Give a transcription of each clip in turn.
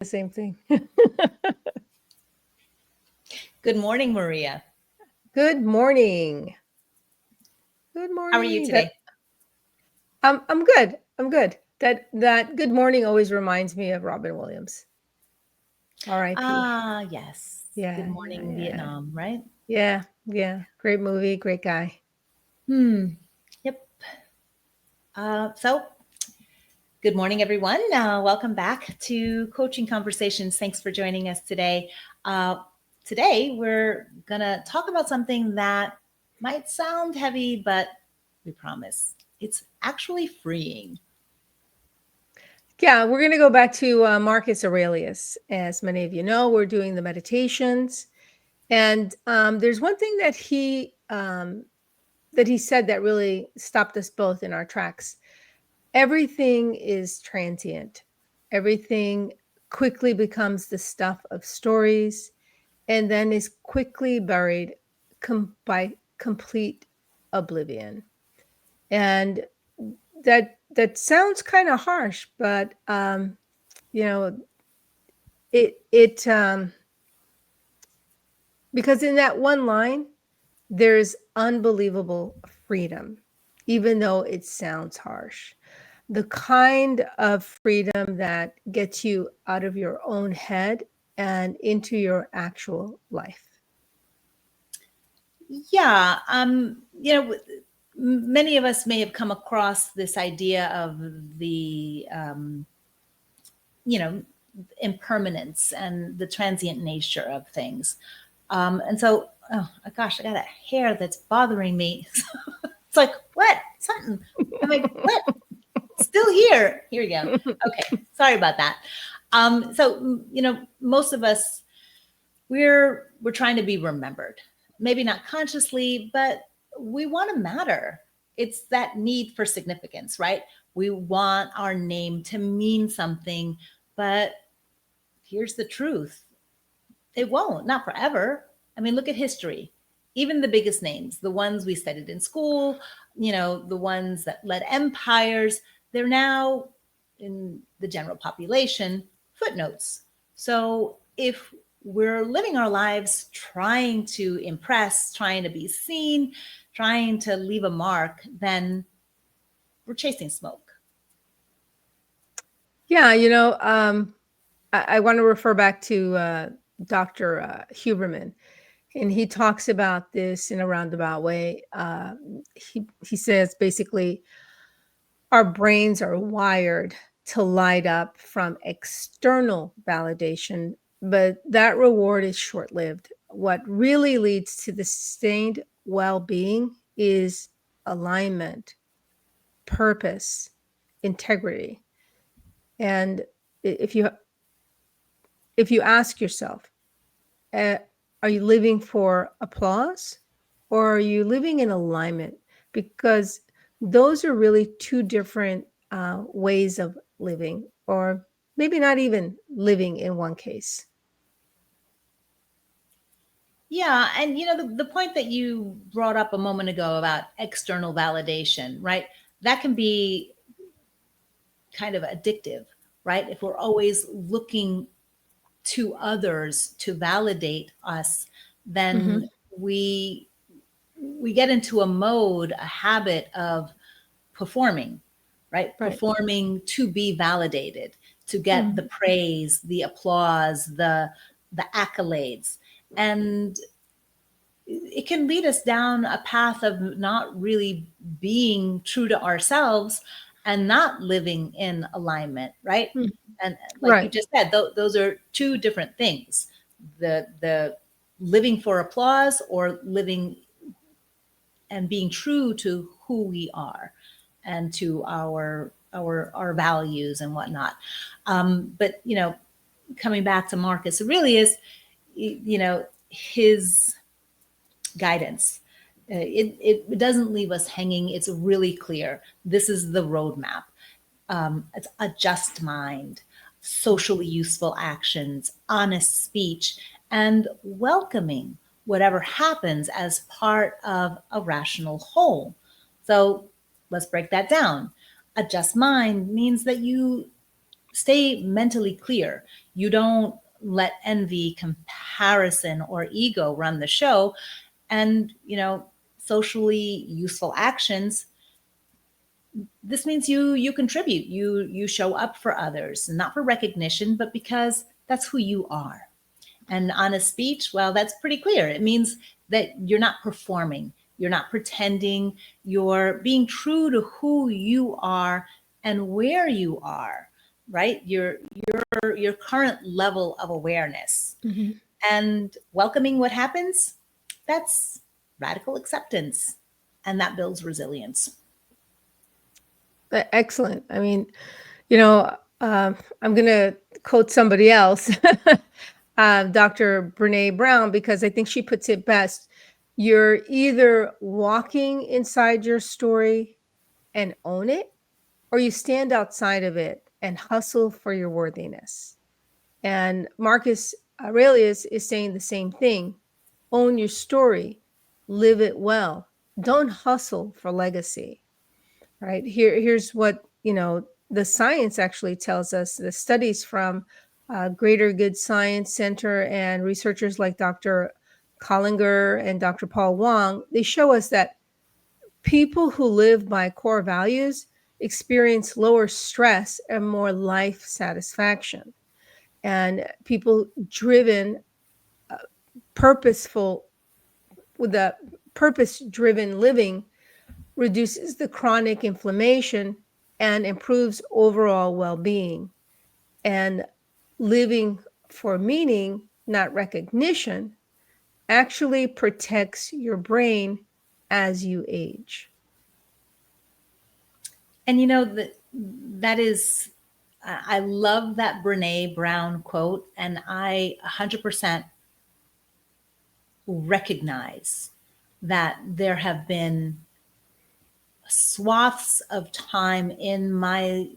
The same thing. Good morning, Maria. Good morning. Good How are you morning. today? I'm good. I'm good. That good morning always reminds me of Robin Williams. R.I.P. Ah, yes. Good Yeah, yeah, morning, yeah. Vietnam, right? Yeah. Great movie, great guy. Yep. So, good morning, everyone. Welcome back to Coaching Conversations. Thanks for joining us today. Today, we're going to talk about something that might sound heavy, but we promise it's actually freeing. Yeah, we're going to go back to Marcus Aurelius. As many of you know, we're doing the meditations. And there's one thing that he said that really stopped us both in our tracks. Everything is transient. Everything quickly becomes the stuff of stories and then is quickly buried by complete oblivion. And that sounds kind of harsh, but you know, it because in that one line, there's unbelievable freedom, even though it sounds harsh. The kind of freedom that gets you out of your own head and into your actual life. Yeah. Many of us may have come across this idea of the, impermanence and the transient nature of things. And so, oh gosh, I got a hair that's bothering me. It's like, what? Something. I'm like, what? Still here. Here we go. Okay. Sorry about that. Most of us, we're trying to be remembered. Maybe not consciously, but we want to matter. It's that need for significance, right? We want our name to mean something, but here's the truth. It won't, not forever. I mean, look at history. Even the biggest names, the ones we studied in school, the ones that led empires, they're now in the general population footnotes. So if we're living our lives trying to impress, trying to be seen, trying to leave a mark, then we're chasing smoke. Yeah, I want to refer back to Dr. Huberman, and he talks about this in a roundabout way. He says basically our brains are wired to light up from external validation, but that reward is short lived. What really leads to the sustained well being is alignment, purpose, integrity. And if you ask yourself, uh, are you living for applause or are you living in alignment? Because those are really two different ways of living, or maybe not even living in one case. Yeah. And, the point that you brought up a moment ago about external validation, right? That can be kind of addictive, right? If we're always looking to others to validate us, Hmm. then we get into a mode, a habit of performing, right? Right. Performing to be validated, to get the Mhm. praise, the applause, the accolades. And it can lead us down a path of not really being true to ourselves and not living in alignment, right? Mhm. And like you Right. just said, those are two different things. The living for applause or living and being true to who we are and to our values and whatnot. But coming back to Marcus Aurelius, his guidance. It doesn't leave us hanging. It's really clear. This is the roadmap. It's a just mind, socially useful actions, honest speech, and welcoming whatever happens as part of a rational whole. So let's break that down. A just mind means that you stay mentally clear. You don't let envy, comparison, or ego run the show. And, socially useful actions, this means you contribute, you show up for others, not for recognition, but because that's who you are. And honest speech, well, that's pretty clear. It means that you're not performing, you're not pretending, you're being true to who you are and where you are, right? Your current level of awareness. Mm-hmm. And welcoming what happens, that's radical acceptance. And that builds resilience. Excellent. I mean, you know, I'm going to quote somebody else, Dr. Brene Brown, because I think she puts it best. You're either walking inside your story and own it, or you stand outside of it and hustle for your worthiness. And Marcus Aurelius is saying the same thing. Own your story, live it well. Don't hustle for legacy. Right? Here's what, the science actually tells us. The studies from Greater Good Science Center and researchers like Dr. Collinger and Dr. Paul Wong, they show us that people who live by core values experience lower stress and more life satisfaction. And people driven, purposeful, with a purpose driven living reduces the chronic inflammation and improves overall well being. And living for meaning, not recognition, actually protects your brain as you age. And that is, I love that Brene Brown quote, and I 100% recognize that there have been swaths of time in my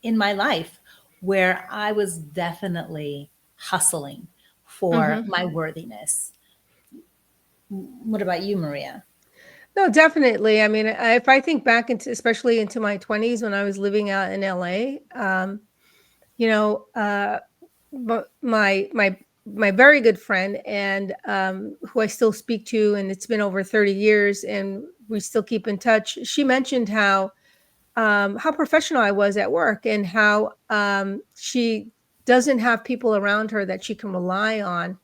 life where I was definitely hustling for my worthiness. What about you, Maria? No, definitely. I mean, if I think back especially into my 20s when I was living out in LA, you know, but my very good friend and who I still speak to, and it's been over 30 years, and we still keep in touch. She mentioned how professional I was at work, and how she doesn't have people around her that she can rely on.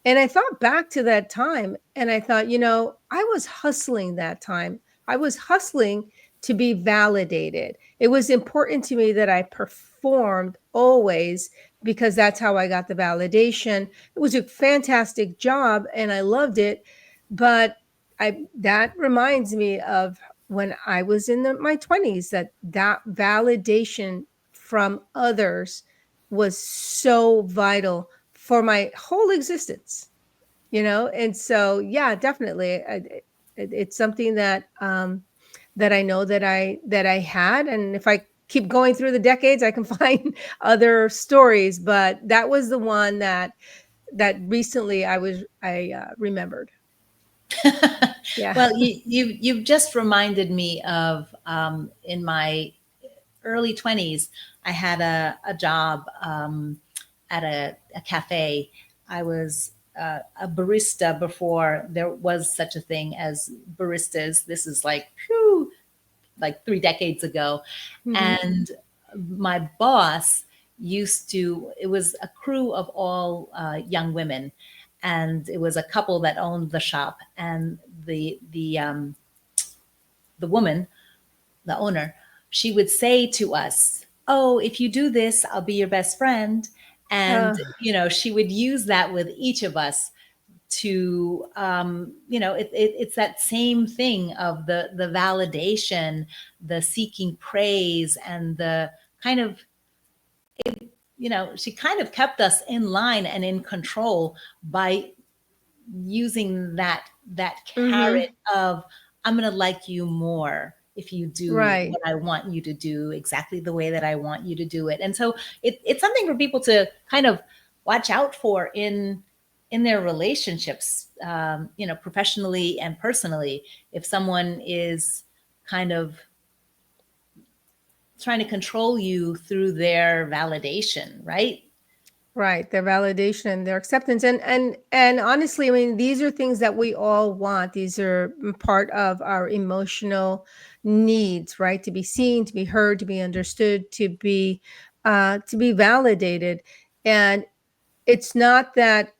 And I thought back to that time and I thought, I was hustling that time. I was hustling to be validated. It was important to me that I performed always because that's how I got the validation. It was a fantastic job and I loved it. But that reminds me of when I was in my 20s, that validation from others was so vital for my whole existence, and so yeah, definitely it's something that I know that I had, and if I keep going through the decades I can find other stories, but that was the one that recently I remembered. Yeah. Well, you've just reminded me of in my early 20s, I had a job at a cafe. I was a barista before there was such a thing as baristas. This is like 3 decades ago. And my boss it was a crew of all young women, and it was a couple that owned the shop, and the woman, the owner, she would say to us, "Oh, if you do this, I'll be your best friend." And, she would use that with each of us to, it's that same thing of the validation, the seeking praise, and the kind of, she kind of kept us in line and in control by using that carrot of, I'm going to like you more if you do Right. what I want you to do exactly the way that I want you to do it. And so it's something for people to kind of watch out for in their relationships, professionally and personally. If someone is kind of trying to control you through their validation, right? Right, their validation and their acceptance, and honestly, I mean, these are things that we all want. These are part of our emotional needs, right? To be seen, to be heard, to be understood, to be validated. And it's not that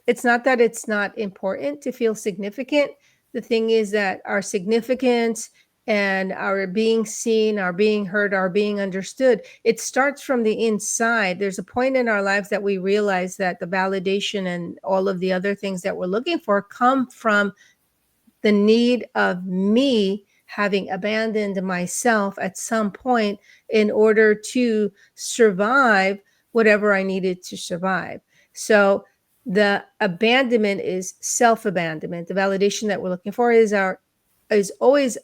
it's not important to feel significant. The thing is that our significance and our being seen, our being heard, our being understood, it starts from the inside. There's a point in our lives that we realize that the validation and all of the other things that we're looking for come from the need of me having abandoned myself at some point in order to survive whatever I needed to survive. So the abandonment is self-abandonment. The validation that we're looking for is always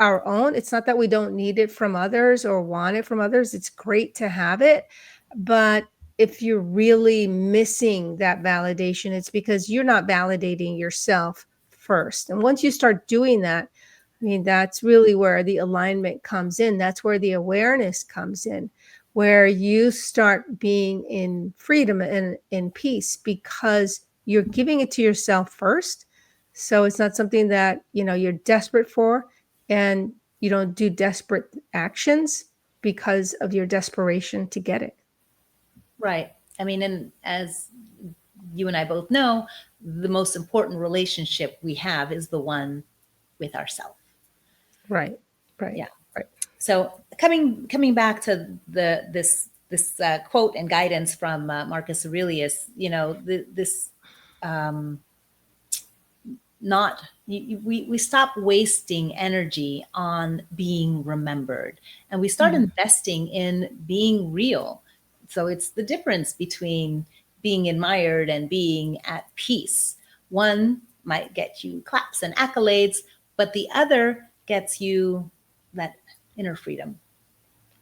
our own. It's not that we don't need it from others or want it from others. It's great to have it, but if you're really missing that validation, it's because you're not validating yourself first. And once you start doing that, I mean, that's really where the alignment comes in. That's where the awareness comes in, where you start being in freedom and in peace because you're giving it to yourself first. So it's not something that, you're desperate for, and you don't do desperate actions because of your desperation to get it. Right. I mean, and as you and I both know, the most important relationship we have is the one with ourselves. Right. Right. Yeah. Right. So coming back to this quote and guidance from Marcus Aurelius, we stop wasting energy on being remembered, and we start investing in being real. So it's the difference between being admired and being at peace. One might get you claps and accolades, but the other gets you that inner freedom.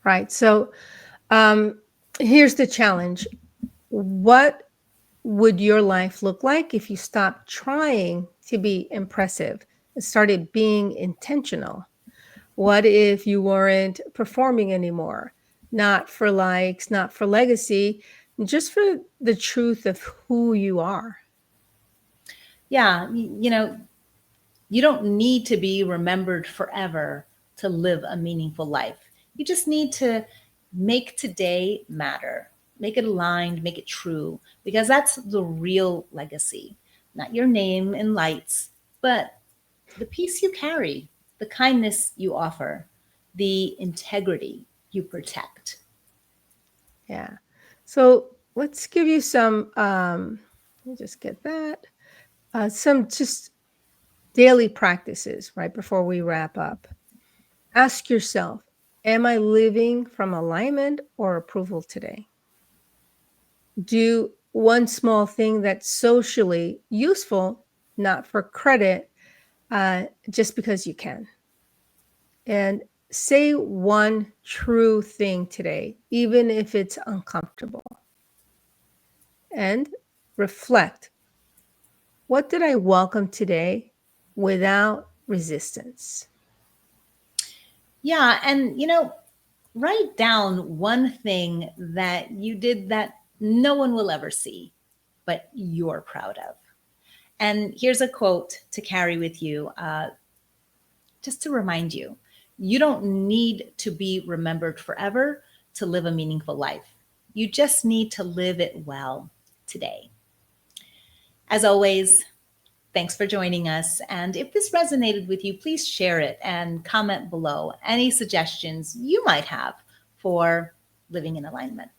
Right. So here's the challenge. What would your life look like if you stopped trying to be impressive and started being intentional? What if you weren't performing anymore? Not for likes, not for legacy, just for the truth of who you are. Yeah, you don't need to be remembered forever to live a meaningful life. You just need to make today matter, make it aligned, make it true, because that's the real legacy. Not your name and lights, but the peace you carry, the kindness you offer, the integrity you protect. Yeah. So let's give you some, let me just get that, some just daily practices right before we wrap up. Ask yourself, am I living from alignment or approval today? Do one small thing that's socially useful, not for credit, just because you can. And say one true thing today, even if it's uncomfortable. And reflect, what did I welcome today without resistance? Yeah, and write down one thing that you did that no one will ever see, but you're proud of. And here's a quote to carry with you, just to remind you, you don't need to be remembered forever to live a meaningful life. You just need to live it well today. As always, thanks for joining us. And if this resonated with you, please share it and comment below any suggestions you might have for living in alignment.